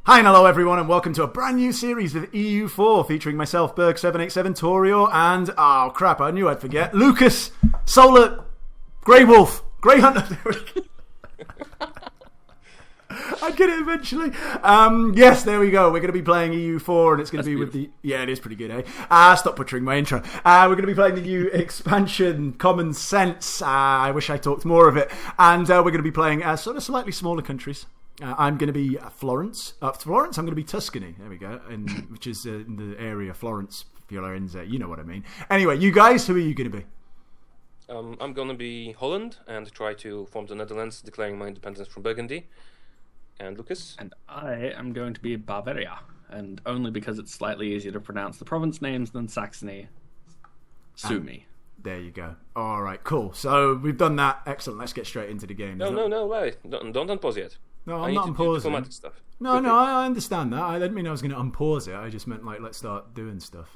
Hi and hello everyone and welcome to a brand new series of EU4 featuring myself, Berg787, Torio, and, oh crap, I knew I'd forget, Lucas, Solar, Grey Wolf, Grey Hunter. I'd get it eventually. Yes, there we go. We're going to be playing EU4 and it's going to be with the... Yeah, it is pretty good, eh? Stop butchering my intro. We're going to be playing the new expansion, Common Sense. I wish I talked more of it. And we're going to be playing sort of slightly smaller countries. I'm going to be Florence. Florence, I'm going to be Tuscany. There we go. Which is in the area Florence, Fiorenza. You know what I mean. Anyway, you guys, who are you going to be? I'm going to be Holland and try to form the Netherlands, declaring my independence from Burgundy. And Lucas? And I am going to be Bavaria, and only because it's slightly easier to pronounce the province names than Saxony. Sue me. There you go. All right, cool. So we've done that. Excellent. Let's get straight into the game. No, wait. Don't unpause yet. No, I'm not unpausing. Diplomatic stuff. No, I understand that. I didn't mean I was going to unpause it. I just meant, let's start doing stuff.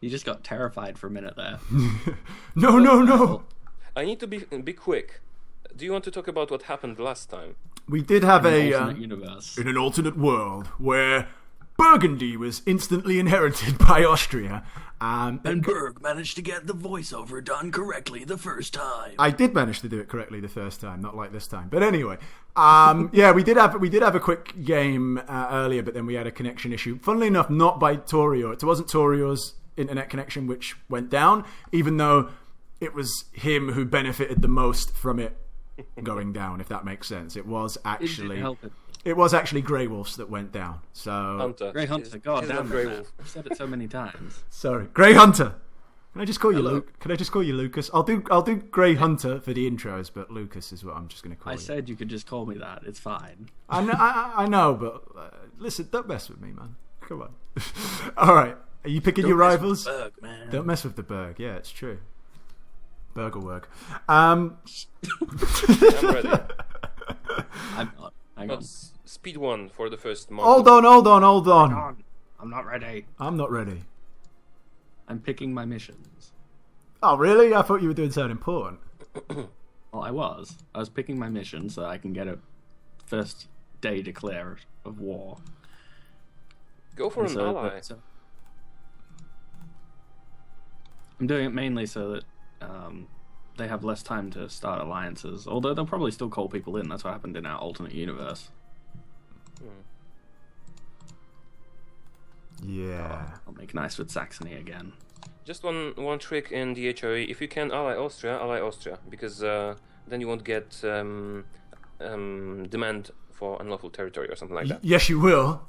You just got terrified for a minute there. No. I need to be quick. Do you want to talk about what happened last time? We did have universe. In an alternate world where Burgundy was instantly inherited by Austria. And Berg managed to get the voiceover done correctly the first time. I did manage to do it correctly the first time, not like this time. But anyway, yeah, we did have a quick game earlier, but then we had a connection issue. Funnily enough, not by Torio. It wasn't Torio's internet connection which went down, even though it was him who benefited the most from it going down, if that makes sense. It was actually Grey Wolf's that went down. So Hunter. Grey Hunter, God damn it. I've said it so many times. Sorry, Grey Hunter. Can I just call you Luke? Can I just call you Lucas? I'll do Grey Hunter for the intros, but Lucas is what I'm just going to call you. I said you could just call me that. It's fine. I know, but listen, don't mess with me, man. Come on. All right, are you picking your rivals? Berg, man. Don't mess with the Berg. Yeah, it's true. Bergelwerk. I'm ready. I'm not. Hang on. Speed 1 for the first month. Hold on. I'm not ready. I'm not ready. I'm picking my missions. Oh, really? I thought you were doing something important. Well, I was. I was picking my mission so I can get a first day declare of war. Go for an ally. I'm doing it mainly so that they have less time to start alliances. Although they'll probably still call people in. That's what happened in our alternate universe. Yeah. I'll make nice with Saxony again. Just one trick in the HRE. If you can ally Austria, because then you won't get demand for unlawful territory or something like that. Yes, you will.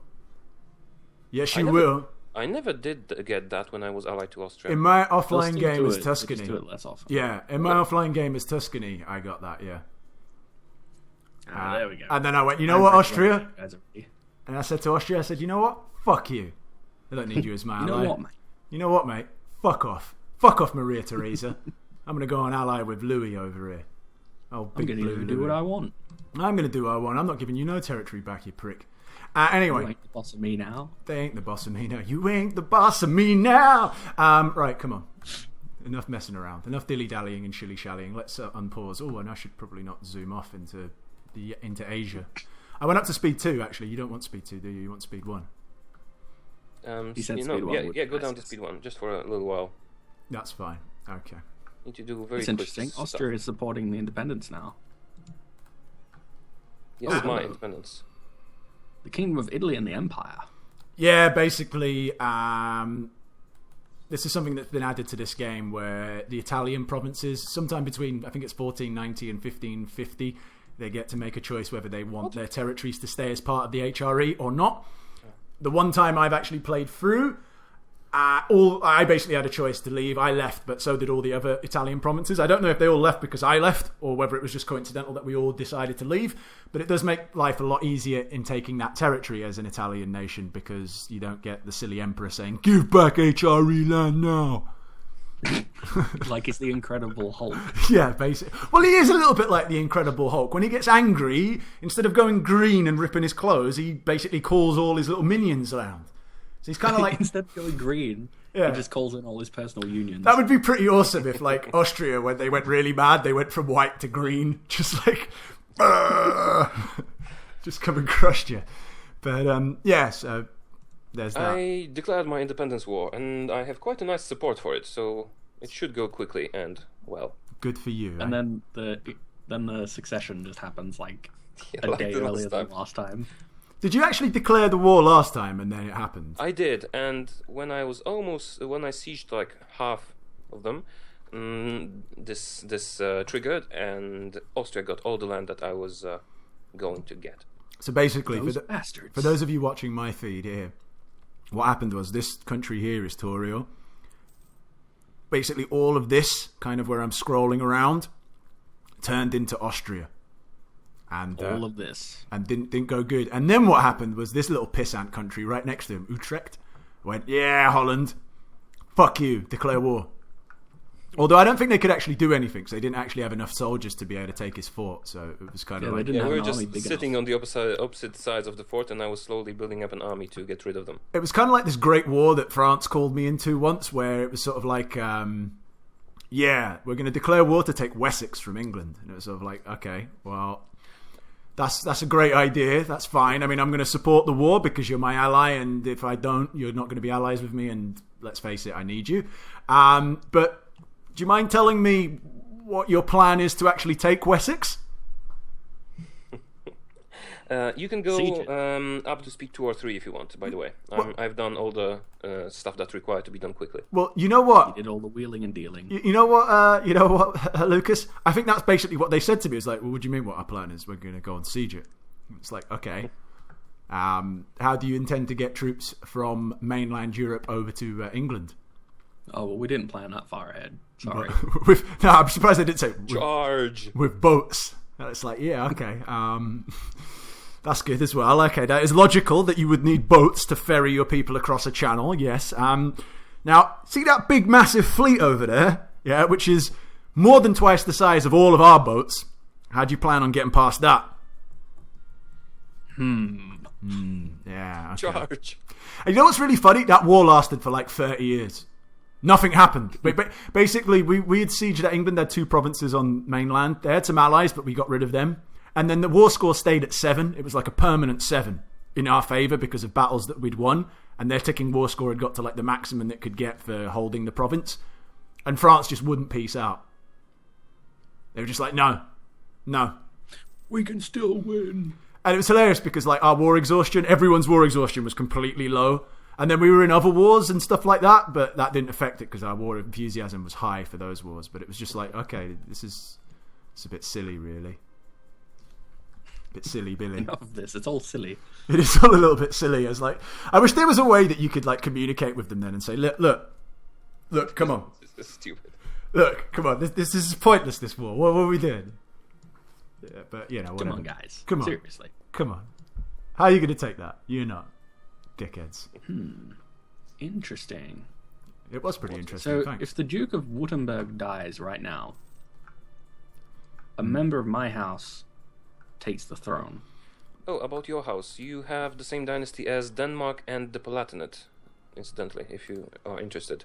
I never did get that when I was allied to Austria. In my offline game as Tuscany. Just do it less often. Yeah, in my offline game as Tuscany, I got that, yeah. There we go. And then I went, you know what, Austria? And I said to Austria, I said, you know what? Fuck you. I don't need you as my ally. You know what, mate? Fuck off. Fuck off, Maria Theresa. I'm going to go on ally with Louis over here. Oh, big I'm going to do what I want. I'm going to do what I want. I'm not giving you no territory back, you prick. Anyway. You ain't the boss of me now. They ain't the boss of me now. You ain't the boss of me now. Right, come on. Enough messing around. Enough dilly-dallying and shilly-shallying. Let's unpause. Oh, and I should probably not zoom off into Asia. I went up to speed 2, actually. You don't want speed 2, do you? You want speed 1. He said speed 1. Yeah, go down to speed 1, just for a little while. That's fine. Okay. Need to do very It's interesting. Austria is supporting the independence now. Yes, my independence. The Kingdom of Italy and the Empire. Yeah, basically, this is something that's been added to this game where the Italian provinces, sometime between, I think it's 1490 and 1550, they get to make a choice whether they want their territories to stay as part of the HRE or not. The one time I've actually played through, I basically had a choice to leave. I left, but so did all the other Italian provinces. I don't know if they all left because I left or whether it was just coincidental that we all decided to leave, but it does make life a lot easier in taking that territory as an Italian nation because you don't get the silly emperor saying, "Give back HRE land now." Like it's the Incredible Hulk. Yeah, basically. Well, he is a little bit like the Incredible Hulk. When he gets angry, instead of going green and ripping his clothes, he basically calls all his little minions around. So he's kind of like... Instead of going green, he just calls in all his personal unions. That would be pretty awesome if, like, Austria, when they went really mad, they went from white to green. Just like... just come and crushed you. But yeah, so there's that. I declared my independence war, and I have quite a nice support for it, so it should go quickly and well. Good for you. And then the succession just happens like a like day the last earlier than time. last time. Did you actually declare the war last time and then it happened? I did, and when I sieged like half of them, this triggered, and Austria got all the land that I was going to get. So basically, Bastards. for those of you watching my feed here, what happened was this country here is Torio. Basically, all of this, kind of where I'm scrolling around, turned into Austria. And all of this. And didn't go good. And then what happened was this little pissant country right next to him, Utrecht, went, yeah, Holland, fuck you, declare war. Although I don't think they could actually do anything, because they didn't actually have enough soldiers to be able to take his fort. So it was kind of like... we were just sitting on the opposite sides of the fort, and I was slowly building up an army to get rid of them. It was kind of like this great war that France called me into once, where it was sort of like, yeah, we're going to declare war to take Wessex from England. And it was sort of like, okay, well, that's a great idea. That's fine. I mean, I'm going to support the war because you're my ally, and if I don't, you're not going to be allies with me, and let's face it, I need you. But do you mind telling me what your plan is to actually take Wessex? You can go up to speed 2 or 3 if you want, by the way. I've done all the stuff that's required to be done quickly. Well, you know what? You did all the wheeling and dealing. You know what, Lucas? I think that's basically what they said to me. It's like, well, what do you mean what our plan is? We're going to go and siege it. It's like, okay. How do you intend to get troops from mainland Europe over to England? Oh, well, we didn't plan that far ahead. Sorry. No, I'm surprised they didn't say charge with boats. And it's like, yeah, okay. That's good as well. Okay, that is logical that you would need boats to ferry your people across a channel. Yes. Now, see that big, massive fleet over there? Yeah, which is more than twice the size of all of our boats. How do you plan on getting past that? Yeah. Okay. Charge. And you know what's really funny? That war lasted for like 30 years. Nothing happened. Basically, we had sieged at England. They had 2 provinces on mainland. They had some allies, but we got rid of them. And then the war score stayed at 7. It was like a permanent 7 in our favour because of battles that we'd won. And their ticking war score had got to like the maximum it could get for holding the province. And France just wouldn't peace out. They were just like, no. We can still win. And it was hilarious because like our war exhaustion, everyone's war exhaustion was completely low. And then we were in other wars and stuff like that, but that didn't affect it because our war enthusiasm was high for those wars. But it was just like, okay, it's a bit silly, really. A bit silly, Billy. Enough of this. It's all silly. It is all a little bit silly. It's like, I wish there was a way that you could like communicate with them then and say, look, come on. This is stupid. Look, come on. This is pointless, this war. What are we doing? Yeah, but, you know, whatever. Come on, guys. Come on. Seriously. Come on. How are you going to take that? You're not. Dickheads. Interesting. It was pretty interesting. So, thanks. if the Duke of Württemberg dies right now, a member of my house takes the throne. Oh, about your house. You have the same dynasty as Denmark and the Palatinate, incidentally, if you are interested.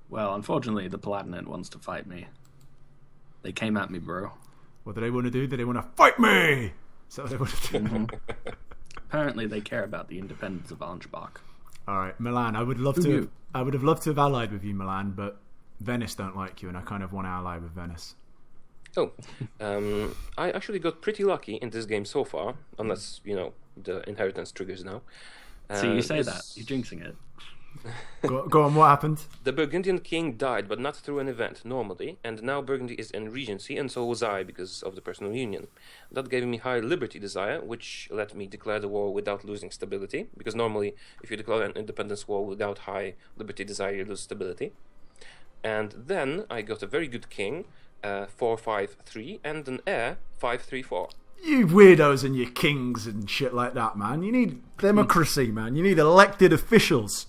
Well, unfortunately, the Palatinate wants to fight me. They came at me, bro. What do they want to do? Do they want to fight me? Is that what they want to do? Apparently, they care about the independence of Ansbach. All right, Milan. I would have loved to have allied with you, Milan, but Venice don't like you, and I kind of want to ally with Venice. Oh, I actually got pretty lucky in this game so far, unless the inheritance triggers now. See, you say that you're jinxing it. Go on, what happened? The Burgundian king died, but not through an event, normally, and now Burgundy is in regency, and so was I, because of the personal union. That gave me high liberty desire, which let me declare the war without losing stability, because normally, if you declare an independence war without high liberty desire, you lose stability. And then I got a very good king, 4-5-3, and an heir, 5-3-4. You weirdos and your kings and shit like that, man. You need democracy, man. You need elected officials.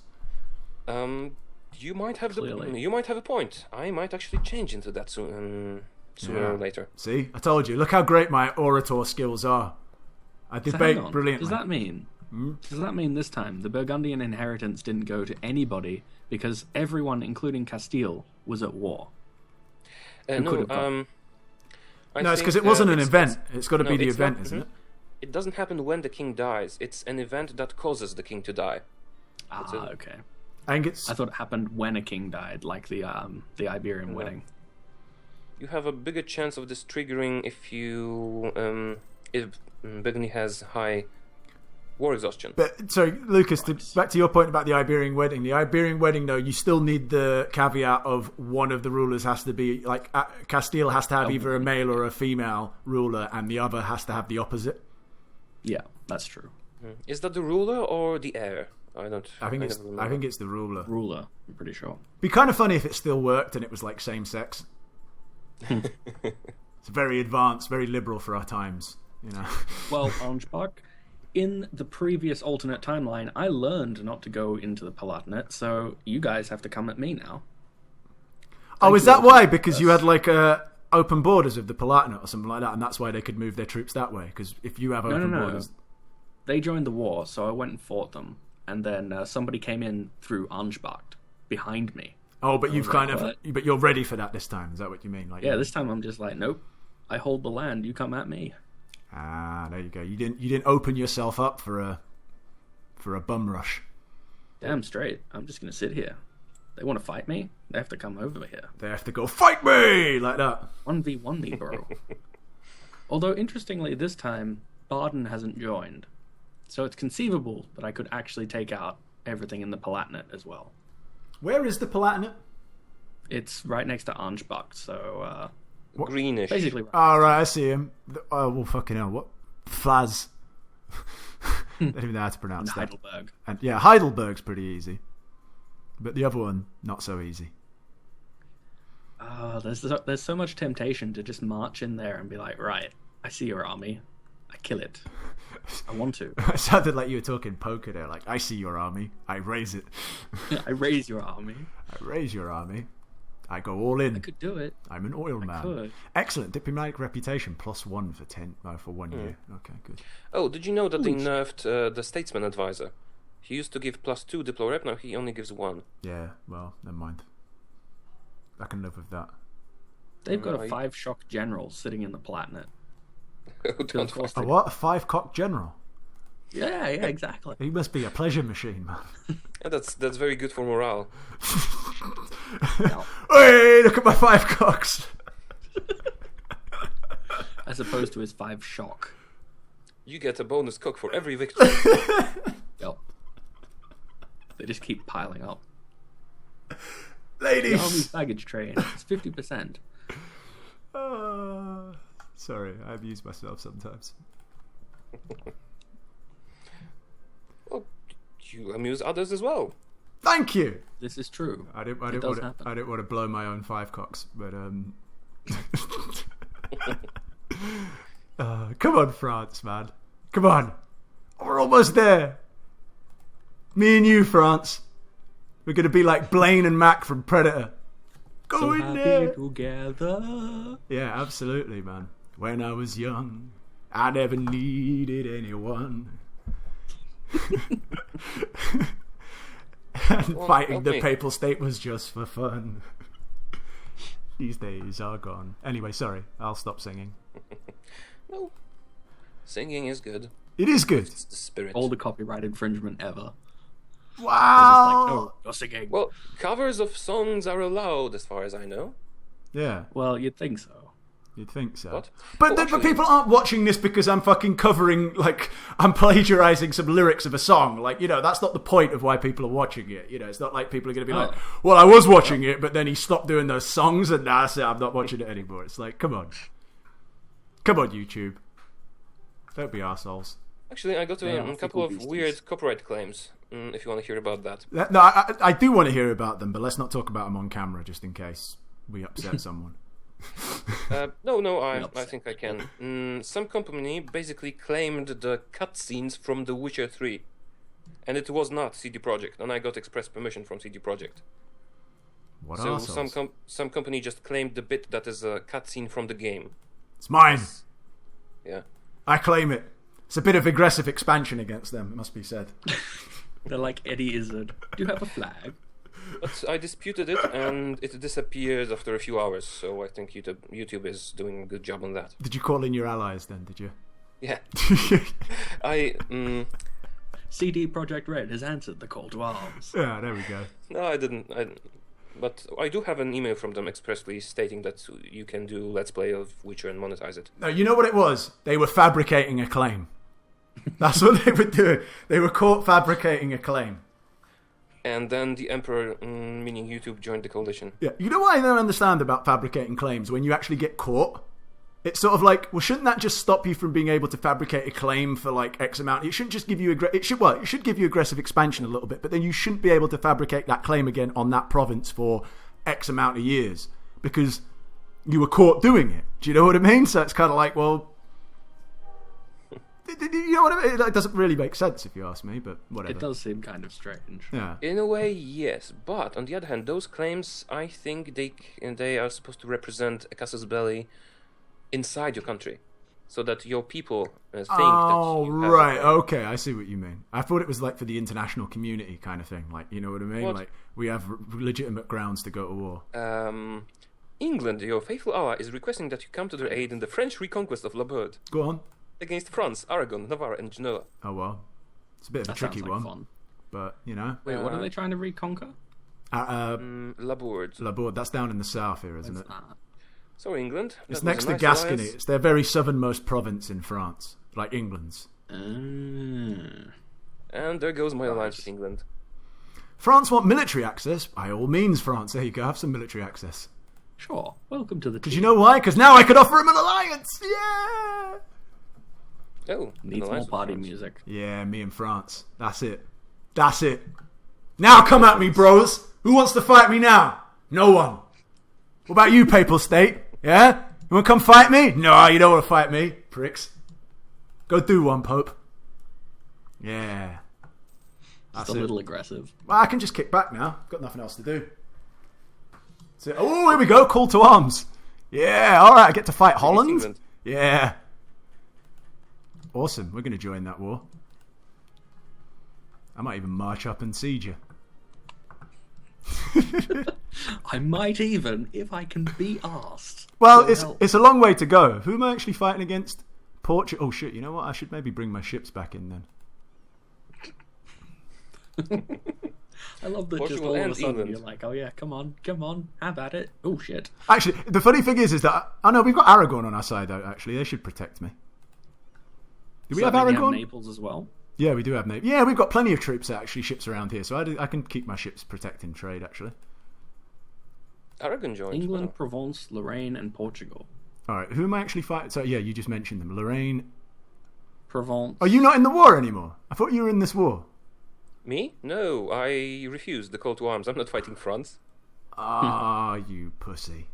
You might have a point. I might actually change into that sooner or later. See, I told you. Look how great my orator skills are. I debate brilliantly. Does that mean this time the Burgundian inheritance didn't go to anybody because everyone, including Castile, was at war? No, it's because it wasn't an event. It's got to be the event, isn't it? It doesn't happen when the king dies. It's an event that causes the king to die. Okay. I think it's. I thought it happened when a king died, like the Iberian wedding. You have a bigger chance of this triggering if Burgundy has high war exhaustion. But sorry, Lucas. Back to your point about the Iberian wedding. The Iberian wedding, though, you still need the caveat of one of the rulers has to be like Castile has to have either a male or a female ruler, and the other has to have the opposite. Yeah, that's true. Is that the ruler or the heir? I think it's the ruler. Ruler, I'm pretty sure. Be kind of funny if it still worked and it was like same sex. It's very advanced, very liberal for our times, you know. Well, Angebach, in the previous alternate timeline, I learned not to go into the Palatinate, so you guys have to come at me now. Oh, is that why? Because you had like open borders of the Palatinate or something like that, and that's why they could move their troops that way. Because if you have open borders, they joined the war, so I went and fought them, and then somebody came in through Angebach behind me. Oh, but but you're ready for that this time. Is that what you mean? Like, yeah, this time I'm just like, nope. I hold the land. You come at me. Ah, there you go. You didn't open yourself up for a bum rush. Damn straight. I'm just gonna sit here. They want to fight me? They have to come over here. They have to go fight me like that. 1v1 me, bro. Although interestingly, this time Baden hasn't joined, so it's conceivable that I could actually take out everything in the Palatinate as well. Where is the Palatinate? It's right next to Angebach, so greenish. Basically. Right. Oh, right, I see him. Oh, well, fucking hell. What? Flaz. I don't even know how to pronounce that. Heidelberg. And, yeah, Heidelberg's pretty easy. But the other one, not so easy. There's so much temptation to just march in there and be like, right, I see your army. I kill it. I want to. It sounded like you were talking poker there. Like, I see your army. I raise it. I raise your army. I raise your army. I go all in. I could do it. I'm an oil man. Could. Excellent. Diplomatic reputation +1 for 1 year. Okay, good. Oh, did you know that they nerfed the statesman advisor? He used to give +2 diplo rep, now he only gives 1. Yeah, well, never mind. I can live with that. They've got a 5-shock general sitting in the Palatinate. A what? A 5-cock general? Yeah, exactly. He must be a pleasure machine, man. Yeah, that's very good for morale. No. Hey, look at my 5 cocks. As opposed to his 5-shock. You get a bonus cock for every victory. Yep. They just keep piling up. Ladies! The army's baggage train. It's 50%. Sorry, I abuse myself sometimes. Well, you amuse others as well. Thank you! This is true. I didn't want to blow my own 5 cocks, but come on, France, man. Come on. We're almost there. Me and you, France. We're going to be like Blaine and Mac from Predator. Go so in happy there. together. Yeah, absolutely, man. When I was young, I never needed anyone. And fighting the papal state was just for fun. These days are gone. Anyway, sorry. I'll stop singing. No. Singing is good. It is good. It's the spirit. All the copyright infringement ever. Wow. Like, no, you're singing. Well, covers of songs are allowed, as far as I know. Yeah. Well, you'd think so. You'd think so. What? But people aren't watching this because I'm fucking covering, like, I'm plagiarizing some lyrics of a song. Like, you know, that's not the point of why people are watching it. You know, it's not like people are going to be like, well, I was watching it, but then he stopped doing those songs and now I'm not watching it anymore. It's like, come on. Come on, YouTube. Don't be arseholes. Actually, I got a couple of weird copyright claims, if you want to hear about that. No, I do want to hear about them, but let's not talk about them on camera just in case we upset someone. No, I think I can. Some company basically claimed the cutscenes from The Witcher 3, and it was not CD Projekt, and I got express permission from CD Projekt. What so arseholes? some company just claimed the bit that is a cutscene from the game. It's mine. Yeah. I claim it. It's a bit of aggressive expansion against them, it must be said. They're like Eddie Izzard. Do you have a flag? But I disputed it, and it disappeared after a few hours, so I think YouTube is doing a good job on that. Did you call in your allies then, did you? Yeah. I CD Projekt Red has answered the call to arms. Yeah, there we go. No, I didn't. But I do have an email from them expressly stating that you can do Let's Play of Witcher and monetize it. No, you know what it was? They were fabricating a claim. That's what they were doing. They were caught fabricating a claim. And then the Emperor, meaning YouTube, joined the coalition. Yeah, you know what I don't understand about fabricating claims? When you actually get caught, it's sort of like, well, shouldn't that just stop you from being able to fabricate a claim for like X amount? It shouldn't just give you it should give you aggressive expansion a little bit, but then you shouldn't be able to fabricate that claim again on that province for X amount of years because you were caught doing it. Do you know what I mean? So it's kind of like, well, you know what I mean? It doesn't really make sense if you ask me, but whatever. It does seem kind of strange. Yeah. In a way, yes. But on the other hand, those claims, I think they are supposed to represent a casus belli inside your country, so that your people think that you have right, okay, I see what you mean. I thought it was like for the international community kind of thing, like, you know what I mean? What? Like, we have legitimate grounds to go to war. England, your faithful ally, is requesting that you come to their aid in the French reconquest of La Burde Go on. against France, Aragon, Navarre, and Genoa. Oh, well. It's a bit of a That tricky sounds like one, fun. but, you know. Wait, what are they trying to reconquer? La Borde. La Borde, that's down in the south here, isn't it? So England. It's that was next a to nice Gascony. alliance. It's their very southernmost province in France, like England's. And there goes my alliance with England. France want military access? By all means, France. There you go. Have some military access. Sure. Welcome to the Because team. you know why? Because now I could offer him an alliance. Yeah. Oh, Needs an more alliance with party France. music. Yeah, me and France. That's it. That's it. Now come at me, bros. Who wants to fight me now? No one. What about you, Papal State? Yeah? You want to come fight me? No, you don't want to fight me, pricks. Go do one, Pope. Yeah. Just a little aggressive. Well, I can just kick back now. Got nothing else to do. So, oh, here we go. Call to arms. Yeah, all right. I get to fight Holland. England. Yeah. Awesome. We're going to join that war. I might even march up and siege you. I might even, if I can be asked. Well, to help. it's a long way to go. Who am I actually fighting against? Portugal. Oh, shit. You know what? I should maybe bring my ships back in then. I love that Portugal just all of a and sudden England. you're like, oh yeah, come on, have at it. Oh shit. Actually, the funny thing is that... Oh, no, we've got Aragon on our side, though, actually. They should protect me. Do we So have then you Aragon? Naples as well. Yeah, we do have Naples. Yeah, we've got plenty of troops, actually, ships around here, so I can keep my ships protecting trade, actually. Aragon joined. England, Wow. Provence, Lorraine, and Portugal. All right, who am I actually fighting? So, yeah, you just mentioned them. Lorraine. Provence. Are you not in the war anymore? I thought you were in this war. Me? No, I refused the call to arms. I'm not fighting France. Ah, you pussy.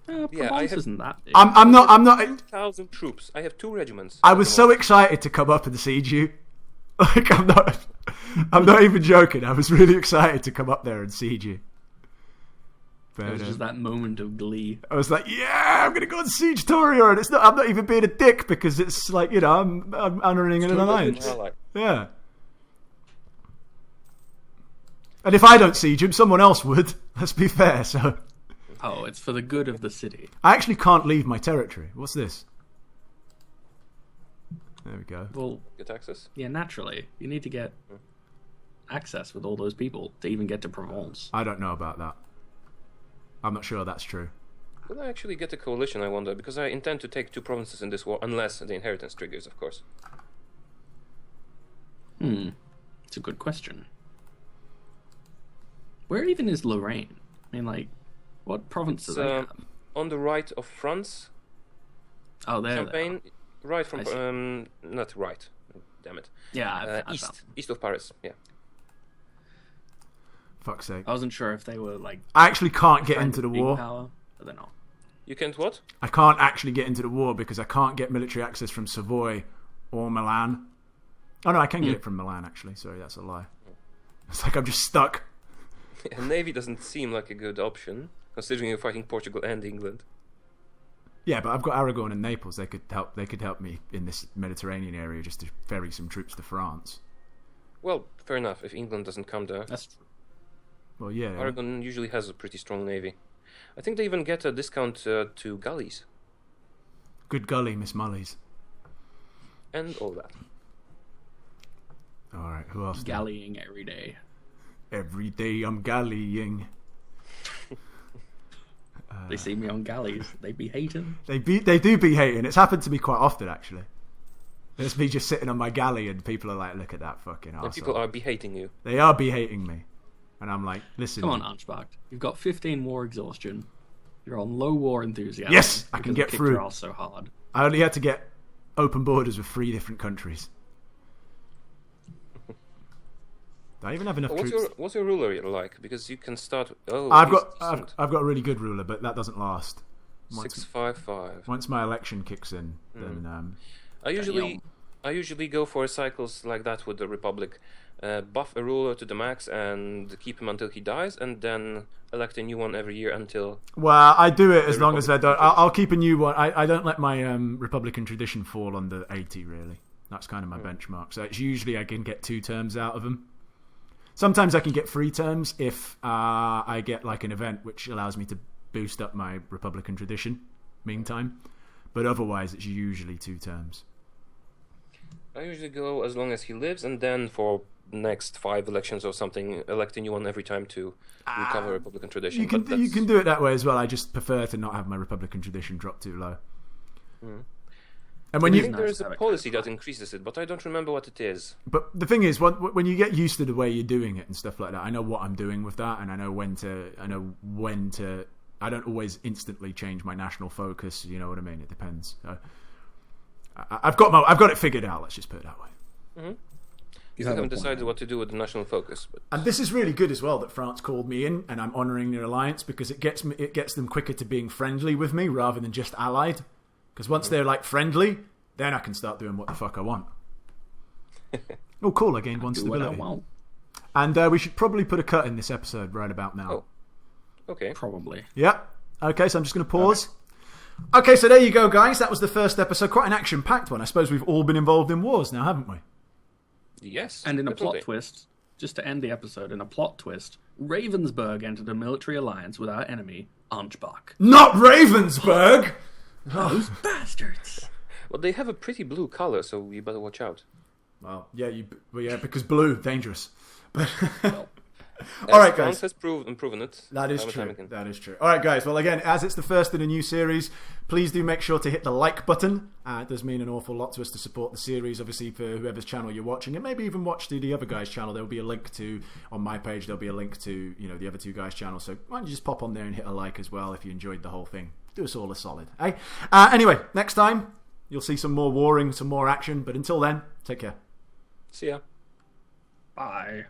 Provence Yeah, I have- isn't that big. I'm not... 2,000 troops. I have 2 regiments. I was so excited to come up and siege you. Like, I'm not even joking. I was really excited to come up there and siege you. It was But, just that moment of glee. I was like, yeah, I'm going to go and siege Toria. And I'm not even being a dick because it's like, you know, I'm honoring an alliance. Yeah. And if I don't siege him, someone else would. Let's be fair. So Oh, it's for the good of the city. I actually can't leave my territory. What's this? There we go. Well, Get access? yeah, naturally. You need to get access with all those people to even get to Provence. I don't know about that. I'm not sure that's true. Will I actually get a coalition, I wonder? Because I intend to take 2 provinces in this war, unless the inheritance triggers, of course. It's a good question. Where even is Lorraine? I mean, like, what province do It's they have? on the right of France. Oh, there. Champagne, right I see. from... not right. Damn it. Yeah, I found East. them. East of Paris, yeah. Fuck's sake. I wasn't sure if they were like I actually can't get trying into to the big war. power, but they're not. You can't what? I can't actually get into the war because I can't get military access from Savoy or Milan. Oh no, I can get it from Milan actually. Sorry, that's a lie. It's like I'm just stuck. Navy doesn't seem like a good option, considering you're fighting Portugal and England. Yeah, but I've got Aragon and Naples. They could help me in this Mediterranean area just to ferry some troops to France. Well, fair enough, if England doesn't come there. That's true. Well, yeah. Aragon usually has a pretty strong navy. I think they even get a discount to galleys. Good gully, Miss Mullies. and all that. All right, who else? Gallying every day. Every day I'm gallying. They see me on galleys. They be hating. They do be hating. It's happened to me quite often, actually. It's me just sitting on my galley and people are like, look at that fucking arsehole. And people are be-hating you. They are be-hating me. And I'm like, listen. Come on, Archbach. You've got 15 war exhaustion. You're on low war enthusiasm. Yes, I can get through. Your ass so hard. I only had to get open borders with 3 different countries. Do I even have enough troops? What's your ruler like? Because you can start. Oh, I've got a really good ruler, but that doesn't last. 655. Once my election kicks in, then I usually go for cycles like that with the Republic. Buff a ruler to the max and keep him until he dies, and then elect a new one every year until. Well, I do it as long as I don't. I'll keep a new one. I don't let my Republican tradition fall under 80. Really, that's kind of my benchmark. So it's usually I can get 2 terms out of them. Sometimes I can get 3 terms if I get like an event which allows me to boost up my Republican tradition. Meantime, but otherwise it's usually 2 terms. I usually go as long as he lives, and then for next 5 elections or something, elect a new one every time to recover Republican tradition. You can do it that way as well. I just prefer to not have my Republican tradition drop too low. And when I think there is a policy that increases it, but I don't remember what it is. But the thing is, when you get used to the way you're doing it and stuff like that, I know what I'm doing with that, and I know when to. I don't always instantly change my national focus. You know what I mean? It depends. So, I've got it figured out. Let's just put it that way. Mm-hmm. You haven't decided what to do with the national focus. But... And this is really good as well that France called me in, and I'm honouring their alliance because it gets them quicker to being friendly with me rather than just allied. Because once they're like friendly, then I can start doing what the fuck I want. Oh, cool! I gained 1 stability. And we should probably put a cut in this episode right about now. Oh, okay. Probably. Yep. Okay, so I'm just going to pause. Okay, so there you go, guys. That was the first episode. Quite an action-packed one. I suppose we've all been involved in wars now, haven't we? Yes. And in a plot twist, just to end the episode, in a plot twist, Ravensburg entered a military alliance with our enemy, Archbach. Not Ravensburg! Those bastards! Well, they have a pretty blue color, so you better watch out. Well, yeah, because blue, dangerous. But well, all right, guys. France has proven it. That is true. That is true. All right, guys. Well, again, as it's the first in a new series, please do make sure to hit the like button. It does mean an awful lot to us to support the series, obviously, for whoever's channel you're watching, and maybe even watch the other guy's channel. There'll be a link to, on my page, there'll be a link to, the other 2 guys' channel. So why don't you just pop on there and hit a like as well if you enjoyed the whole thing. Do us all a solid, eh? Anyway, next time, you'll see some more warring, some more action. But until then, take care. See ya. Bye.